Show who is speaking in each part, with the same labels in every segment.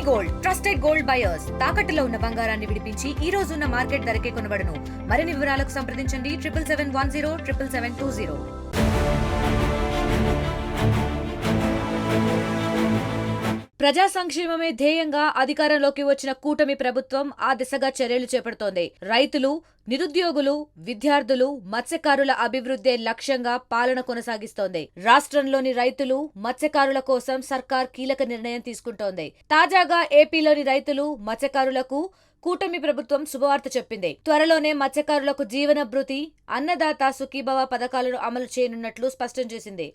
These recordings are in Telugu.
Speaker 1: గోల్డ్ ట్రస్టెడ్ గోల్డ్ బయర్స్ తాకట్టులో ఉన్న బంగారాన్ని విడిపించి ఈ రోజు ఉన్న మార్కెట్ ధరకే కొనబడును. మరిన్ని వివరాలకు సంప్రదించండి 7771077720. ప్రజా సంక్షేమమే ధ్యేయంగా అధికారంలోకి వచ్చిన కూటమి ప్రభుత్వం ఆ దిశగా చర్యలు చేపడుతోంది. రైతులు, నిరుద్యోగులు, విద్యార్థులు, మత్స్యకారుల అభివృద్ధే లక్ష్యంగా పాలన కొనసాగిస్తోంది. రాష్ట్రంలోని రైతులు, మత్స్యకారుల కోసం సర్కార్ కీలక నిర్ణయం తీసుకుంటోంది. తాజాగా ఏపీలోని రైతులు, మత్స్యకారులకు కూటమి ప్రభుత్వం శుభవార్త చెప్పింది. త్వరలోనే మత్స్యకారులకు జీవన భృతి, అన్నదాత సుఖీభవ పథకాలను అమలు చేయనున్నట్లు స్పష్టం చేసింది.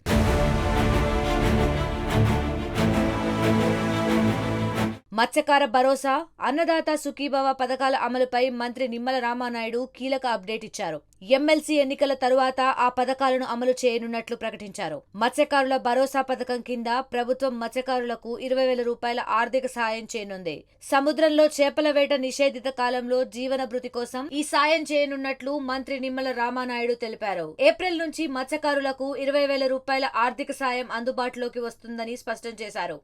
Speaker 1: మత్స్యకార భరోసా, అన్నదాత సుఖీభవ పథకాల అమలుపై మంత్రి నిమ్మల రామానాయుడు కీలక అప్డేట్ ఇచ్చారు. ఎమ్మెల్సీ ఎన్నికల తరువాత ఆ పథకాలను అమలు చేయనున్నట్లు ప్రకటించారు. మత్స్యకారుల భరోసా పథకం కింద ప్రభుత్వం మత్స్యకారులకు 20,000 రూపాయల ఆర్థిక సాయం చేయనుంది. సముద్రంలో చేపల వేట నిషేధిత కాలంలో జీవన భృతి కోసం ఈ సాయం చేయనున్నట్లు మంత్రి నిమ్మల రామానాయుడు తెలిపారు. ఏప్రిల్ నుంచి మత్స్యకారులకు 20,000 రూపాయల ఆర్థిక సాయం అందుబాటులోకి వస్తుందని స్పష్టం చేశారు.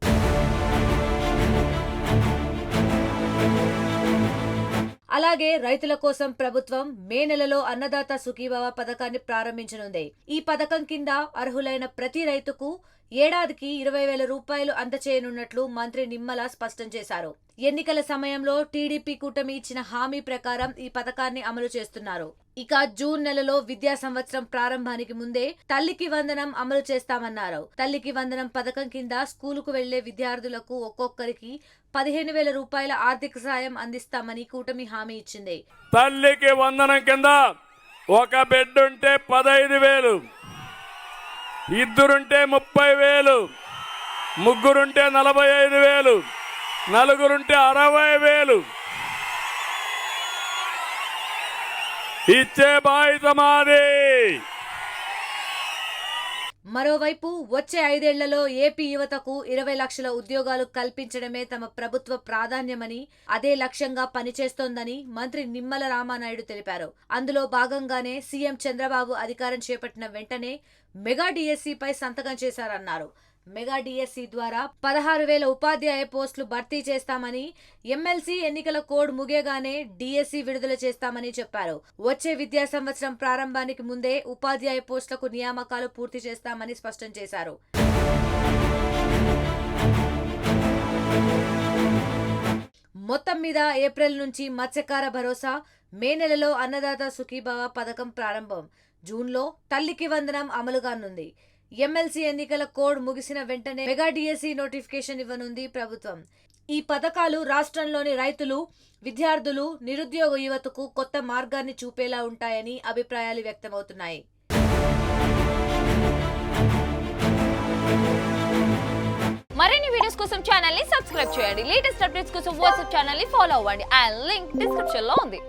Speaker 1: అలాగే రైతుల కోసం ప్రభుత్వం మే నెలలో అన్నదాత సుఖీభవ పథకాన్ని ప్రారంభించనుంది. ఈ పథకం కింద అర్హులైన ప్రతి రైతుకు ఏడాదికి 20,000 రూపాయలు అందచేయనున్నట్లు మంత్రి నిమ్మల స్పష్టం చేశారు. ఎన్నికల సమయంలో టీడీపీ కూటమి ఇచ్చిన హామీ ప్రకారం ఈ పథకాన్ని అమలు చేస్తున్నారు. ఇక జూన్ నెలలో విద్యా సంవత్సరం ప్రారంభానికి ముందే తల్లికి వందనం అమలు చేస్తామన్నారు. తల్లికి వందనం పథకం కింద స్కూలుకు వెళ్లే విద్యార్థులకు ఒక్కొక్కరికి 15,000 రూపాయల ఆర్థిక సాయం అందిస్తామని కూటమి హామీ ఇచ్చింది.
Speaker 2: తల్లికి వందనం కింద ఒక బిడ్డ ఉంటే 15,000, ఇద్దరుంటే 30,000, ముగ్గురుంటే 45,000, నలుగురుంటే 60,000 ఇచ్చే బాధ్యత మాది.
Speaker 1: మరోవైపు వచ్చే 5 ఏళ్లలో ఏపీ యువతకు 20 లక్షల ఉద్యోగాలు కల్పించడమే తమ ప్రభుత్వ ప్రాధాన్యమని, అదే లక్ష్యంగా పనిచేస్తోందని మంత్రి నిమ్మల రామానాయుడు తెలిపారు. అందులో భాగంగానే సీఎం చంద్రబాబు అధికారం చేపట్టిన వెంటనే మెగా డిఎస్సీపై సంతకం చేశారన్నారు. మెగా డిఎస్సీ ద్వారా 16,000 ఉపాధ్యాయ పోస్టులు భర్తీ చేస్తామని, ఎమ్మెల్సీ ఎన్నికల కోడ్ ముగియగానే డిఎస్సీ విడుదల చేస్తామని చెప్పారు. వచ్చే విద్యా సంవత్సరం ప్రారంభానికి ముందే ఉపాధ్యాయ పోస్టులకు నియామకాలు పూర్తి చేస్తామని స్పష్టం చేశారు. మొత్తం మీద ఏప్రిల్ నుంచి మత్స్యకార భరోసా, మే నెలలో అన్నదాత సుఖీభవ పథకం ప్రారంభం, జూన్లో తల్లికి వందనం అమలుగానుంది. ఎమ్మెల్సీ ఎన్నికల కోడ్ ముగిసిన వెంటనే మెగా డిఎస్సీ నోటిఫికేషన్ ఇవ్వనుంది ప్రభుత్వం. ఈ పథకాలు రాష్ట్రంలోని రైతులు, విద్యార్థులు, నిరుద్యోగ యువతకు కొత్త మార్గాన్ని చూపేలా ఉంటాయని అభిప్రాయాలు వ్యక్తమవుతున్నాయి.
Speaker 3: మరిన్ని వీడియోస్ కోసం ఛానల్ ని సబ్స్క్రైబ్ చేయండి. లేటెస్ట్ అప్డేట్స్ కోసం వాట్సాప్ ఛానల్ ని ఫాలో అవ్వండి. ఆ లింక్ డిస్క్రిప్షన్ లో ఉంది.